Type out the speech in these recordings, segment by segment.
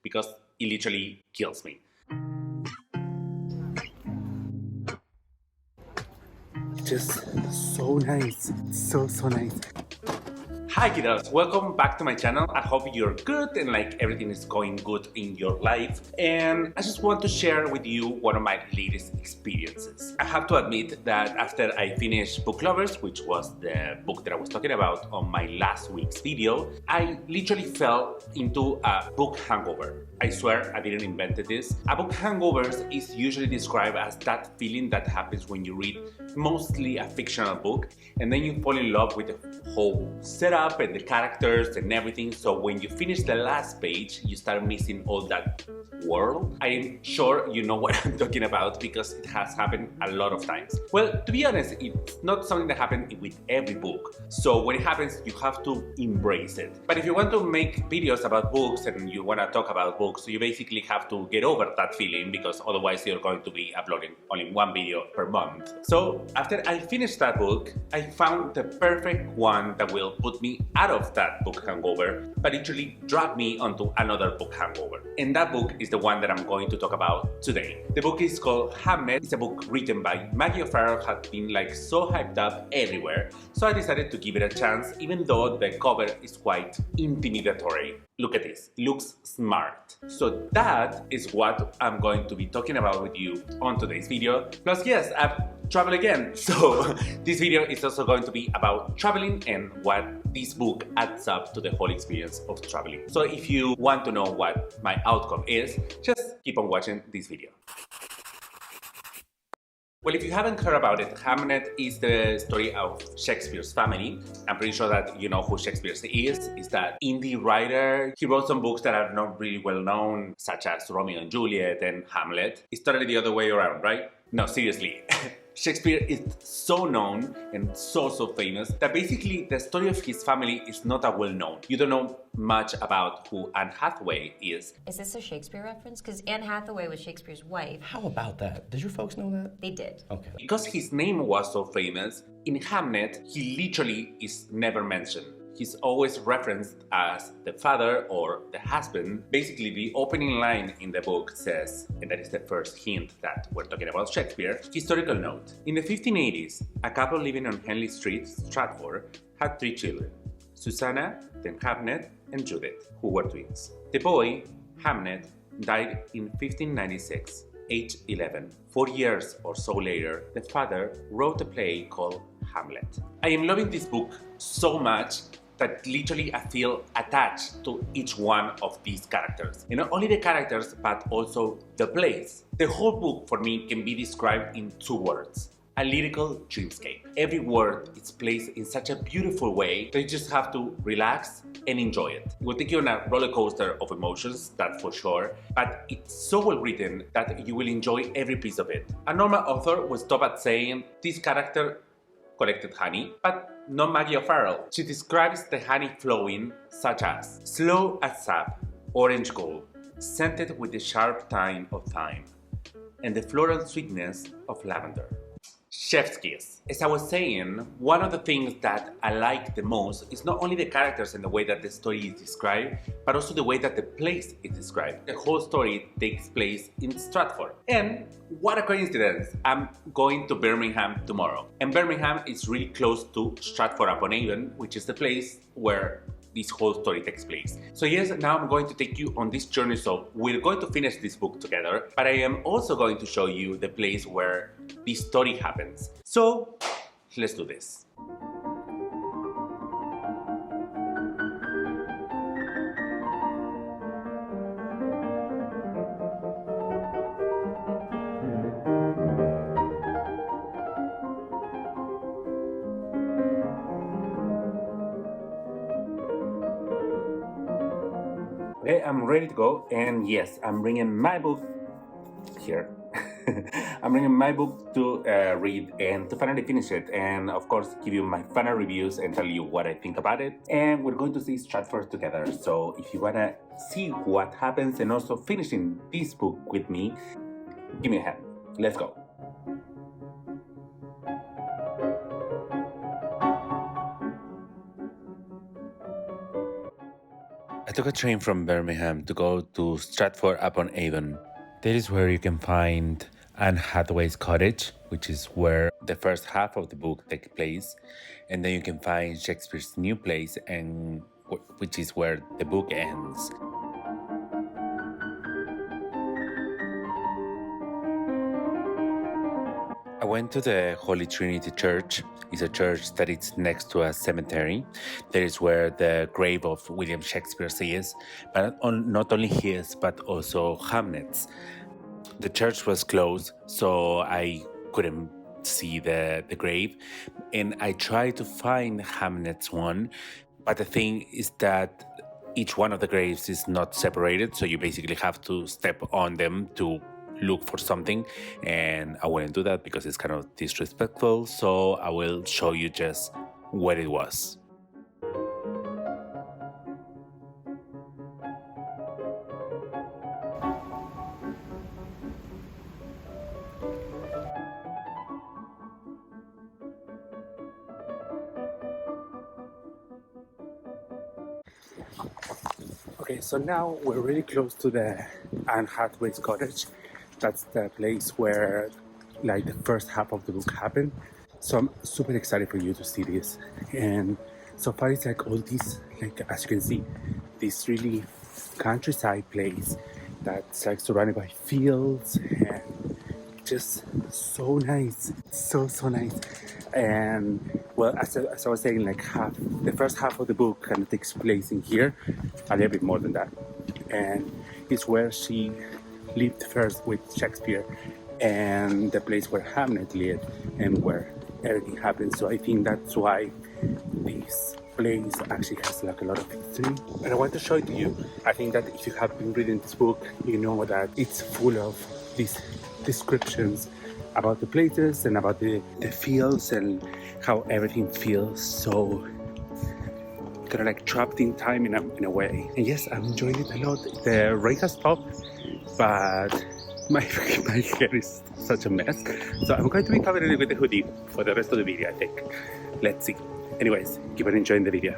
because it literally kills me. Just so nice. So nice. Hi kiddos, welcome back to my channel. I hope you're good and like everything is going good in your life. And I just want to share with you one of my latest experiences. I have to admit that after I finished Book Lovers, which was the book that I was talking about on my last week's video, I literally fell into a book hangover. I swear I didn't invent this. A book hangover is usually described as that feeling that happens when you read mostly a fictional book and then you fall in love with the whole setup and the characters and everything. So when you finish the last page, you start missing all that world. I am sure you know what I'm talking about because it has happened a lot of times. Well, to be honest, it's not something that happens with every book. So when it happens, you have to embrace it. But if you want to make videos about books and you want to talk about books, you basically have to get over that feeling because otherwise you're going to be uploading only one video per month. So after I finished that book, I found the perfect one that will put me out of that book hangover, but literally drag me onto another book hangover. And that book is the one that I'm going to talk about today. The book is called Hamnet. It's a book written by Maggie O'Farrell, has been like so hyped up everywhere. So I decided to give it a chance, even though the cover is quite intimidatory. Look at this, it looks smart. So that is what I'm going to be talking about with you on today's video. Plus, yes, I've traveled again. So this video is also going to be about traveling and what this book adds up to the whole experience of traveling. So if you want to know what my outcome is, just keep on watching this video. Well, if you haven't heard about it, Hamnet is the story of Shakespeare's family. I'm pretty sure that you know who Shakespeare is. Is that indie writer. He wrote some books that are not really well known, such as Romeo and Juliet and Hamlet. It's totally the other way around, right? No, seriously. Shakespeare is so known and so famous that basically the story of his family is not that well known. You don't know much about who Anne Hathaway is. Is this a Shakespeare reference? Because Anne Hathaway was Shakespeare's wife. How about that? Did your folks know that? They did. Okay. Because his name was so famous, in Hamnet, he literally is never mentioned. He's always referenced as the father or the husband. Basically, the opening line in the book says, and that is the first hint that we're talking about Shakespeare, historical note. In the 1580s, a couple living on Henley Street, Stratford, had 3 children, Susanna, then Hamnet, and Judith, who were twins. The boy, Hamnet, died in 1596, age 11. 4 years or so later, the father wrote a play called Hamlet. I am loving this book so much that literally I feel attached to each one of these characters. And not only the characters, but also the place. The whole book for me can be described in 2 words. A lyrical dreamscape. Every word is placed in such a beautiful way that you just have to relax and enjoy it. It will take you on a roller coaster of emotions, that's for sure, but it's so well written that you will enjoy every piece of it. A normal author will stop at saying, this character collected honey, but not Maggie O'Farrell. She describes the honey flowing such as slow as sap, orange gold, scented with the sharp tang of thyme, and the floral sweetness of lavender. Chef's kiss. As I was saying, one of the things that I like the most is not only the characters and the way that the story is described, but also the way that the place is described. The whole story takes place in Stratford. And what a coincidence! I'm going to Birmingham tomorrow. And Birmingham is really close to Stratford Upon Avon, which is the place where this whole story takes place. So yes, now I'm going to take you on this journey, so we're going to finish this book together, but I am also going to show you the place where this story happens. So let's do this. Okay, I'm ready to go, and yes, I'm bringing my book here. I'm bringing my book to read and to finally finish it, and of course give you my final reviews and tell you what I think about it. And we're going to see Stratford together, so if you wanna see what happens and also finishing this book with me, give me a hand. Let's go. I took a train from Birmingham to go to Stratford Upon Avon. That is where you can find Anne Hathaway's cottage, which is where the first half of the book takes place, and then you can find Shakespeare's new place, and which is where the book ends. I went to the Holy Trinity Church. It's a church that is next to a cemetery. That is where the grave of William Shakespeare is, but not only his, but also Hamnet's. The church was closed, so I couldn't see the grave, and I tried to find Hamnet's one, but the thing is that each one of the graves is not separated, so you basically have to step on them to look for something, and I wouldn't do that because it's kind of disrespectful, so I will show you just what it was. Okay, so now we're really close to the Anne Hathaway's cottage. That's the place where like the first half of the book happened. So I'm super excited for you to see this. And so far it's like all these, like as you can see, this really countryside place that's like surrounded by fields and just so nice, so nice. And well, as I was saying, like the first half of the book kind of takes place in here, a little bit more than that, and it's where she lived first with Shakespeare, and the place where Hamnet lived, and where everything happened. So I think that's why this place actually has like a lot of history, and I want to show it to you. I think that if you have been reading this book, you know that it's full of these descriptions about the places and about the fields and how everything feels so kind of like trapped in time in a way. And yes, I'm enjoying it a lot. The rain has stopped, but my hair is such a mess. So I'm going to be covering it with a hoodie for the rest of the video, I think. Let's see. Anyways, keep on enjoying the video.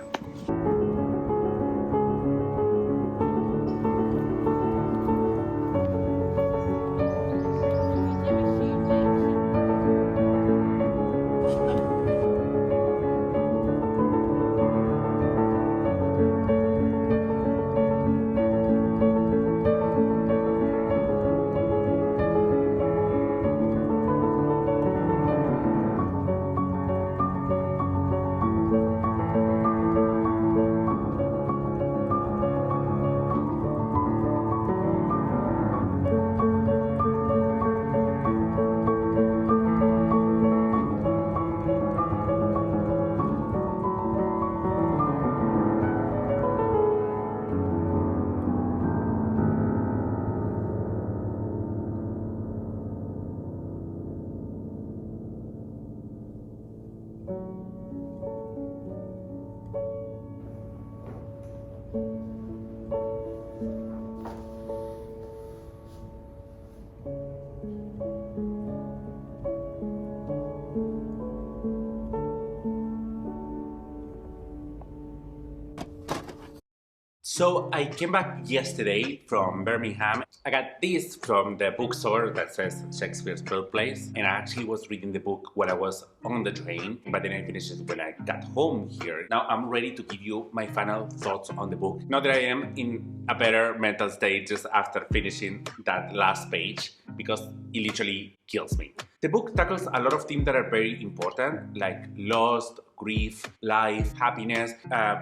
So I came back yesterday from Birmingham. I got this from the bookstore that says Shakespeare's Birthplace, and I actually was reading the book while I was on the train, but then I finished it when I got home here. Now I'm ready to give you my final thoughts on the book. Now that I am in a better mental state just after finishing that last page, because it literally kills me. The book tackles a lot of themes that are very important, like loss, grief, life, happiness,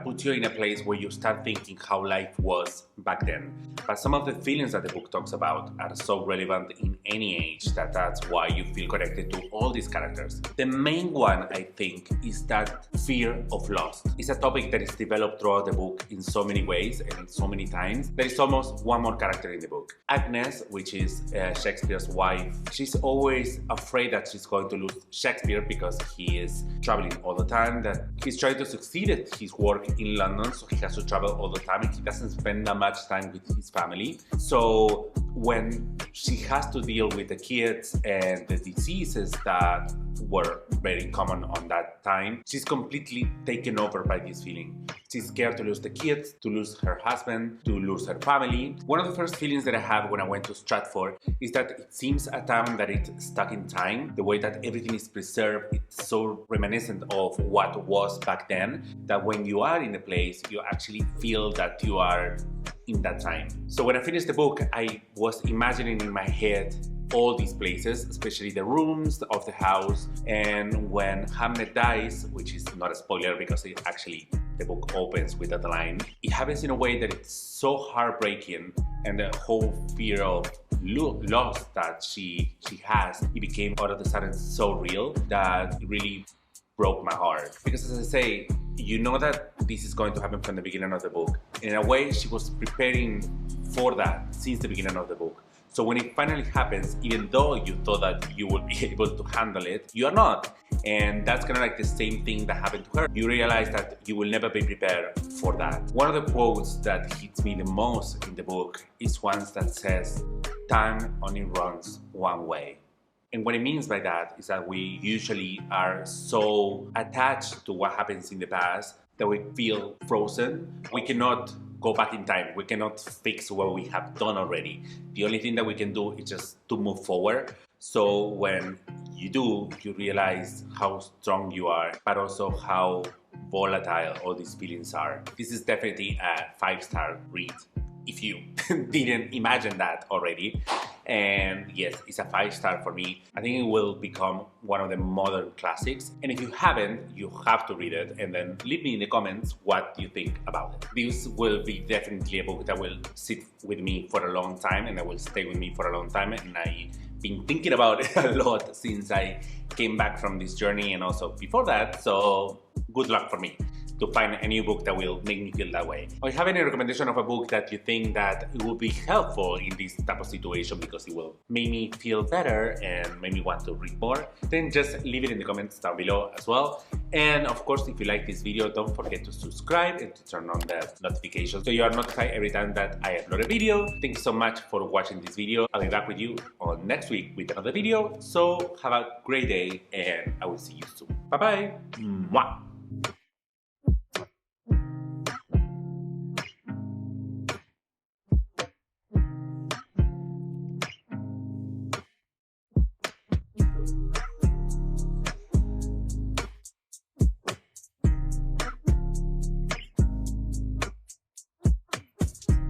puts you in a place where you start thinking how life was back then. But some of the feelings that the book talks about are so relevant in any age that's why you feel connected to all these characters. The main one, I think, is that fear of loss. It's a topic that is developed throughout the book in so many ways and so many times. There is almost one more character in the book. Agnes, which is Shakespeare's wife, she's always afraid that she's going to lose Shakespeare because he is traveling all the time, that he's trying to succeed at his work in London, so he has to travel all the time and he doesn't spend that much time with his family. So when she has to deal with the kids and the diseases that were very common on that time. She's completely taken over by this feeling. She's scared to lose the kids, to lose her husband, to lose her family. One of the first feelings that I had when I went to Stratford is that it seems a town that it's stuck in time. The way that everything is preserved, it's so reminiscent of what was back then, that when you are in the place, you actually feel that you are in that time. So when I finished the book, I was imagining in my head all these places, especially the rooms of the house. And when Hamnet dies, which is not a spoiler because the book opens with that line, it happens in a way that it's so heartbreaking, and the whole fear of loss that she has, it became all of a sudden so real that it really broke my heart. Because as I say, you know that this is going to happen from the beginning of the book. In a way, she was preparing for that since the beginning of the book. So when it finally happens, even though you thought that you would be able to handle it, you are not. And that's kind of like the same thing that happened to her. You realize that you will never be prepared for that. One of the quotes that hits me the most in the book is one that says, "Time only runs one way." And what it means by that is that we usually are so attached to what happens in the past that we feel frozen. We cannot go back in time. We cannot fix what we have done already. The only thing that we can do is just to move forward. So when you do, you realize how strong you are, but also how volatile all these feelings are. This is definitely a 5-star read, if you didn't imagine that already. And yes, it's a 5-star for me. I think it will become one of the modern classics. And if you haven't, you have to read it, and then leave me in the comments what you think about it. This will be definitely a book that will sit with me for a long time, and that will stay with me for a long time. And I've been thinking about it a lot since I came back from this journey, and also before that. So good luck for me to find a new book that will make me feel that way. Or you have any recommendation of a book that you think that it will be helpful in this type of situation because it will make me feel better and make me want to read more, then just leave it in the comments down below as well. And of course, if you like this video, don't forget to subscribe and to turn on the notifications so you are notified every time that I upload a video. Thank you so much for watching this video. I'll be back with you on next week with another video. So have a great day, and I will see you soon. Bye bye. Mwah.